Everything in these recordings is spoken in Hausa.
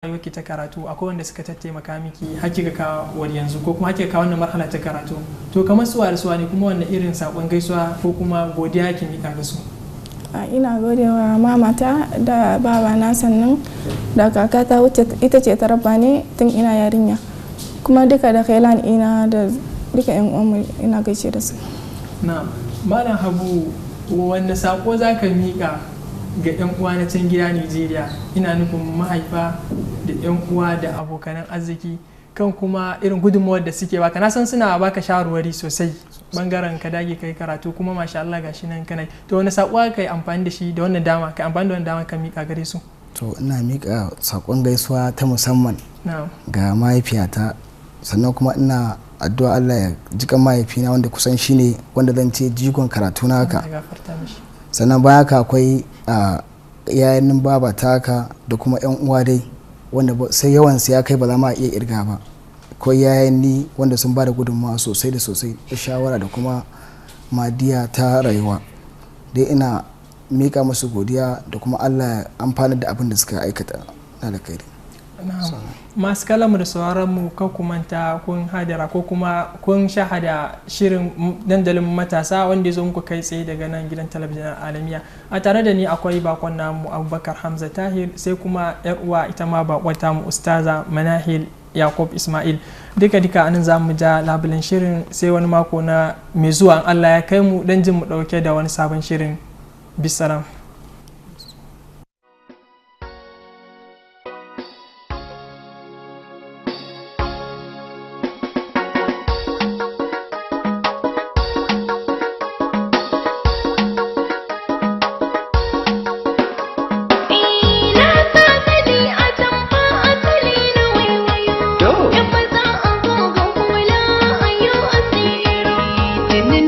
rayuwarki ta karatu akwai wanda suka tattaimaka miki har kika kawo yanzu ko kuma har kika kawo wannan marhala ta karatu, to kamar suwa da suwa ne kuma wannan irin sakon gaisuwa ko kuma godiya ki mika ga su? Ina godewa mamata da babana sannan da kakata wacce ita ce ta raba ni tun ina yarinya, kuma duka da kailan ina da duka yan uwanmu ina gaishe da su. Na Malam Habu, wanda sako zaka mika ga 'yan uwa na can gida Nigeria, ina nufin mahaifa da 'yan uwa da abokanan arziki kan kuma irin gudunmawar da suke baka? Na san suna baka shawarwari sosai bangaren ka dage kai karatu kuma masha Allah gashi nan kana, to wani sako kai amfani da shi da wannan dama, kai amfani da wannan dama ka mika gare su? To ina mika sakon gaisuwa ta musamman ga mahaifiyata, sannan kuma ina addu'a Allah ya jika mahaifina wanda kusan shine wanda zan ce jigon karatu na haka. Sannan baya ka akwai yayin baba taka da kuma yan uwa dai wanda sai yawan su ya kai ba za ma iya irga ba. Akwai yayin ni wanda sun bada gudunmawa sosai da sosai da shawara da kuma madiya ta rayuwa. Dai ina mika musu godiya da kuma Allah ya amfana da abin da suka aikata na da kai. Masu kalamu da sauraronmu kan kumanta kun hadara ko kuma kun shahada shirin dandalin matasa wanda ya zo muku kai tsaye daga nan gidan talabijin alamiya. A tare da ni akwai bakon namu Abubakar Hamza Tahir, sai kuma yar uwa ita ma bakon tamu Ustaza Manahil Yakub Ismail. Duka anan za mu ja labulen shirin sai wani mako na mai zuwa Allah ya kai mu dan jin mu dauke da wani sabon shirin. Bisalam.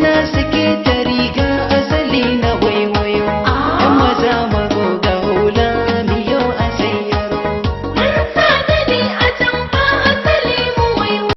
Nasi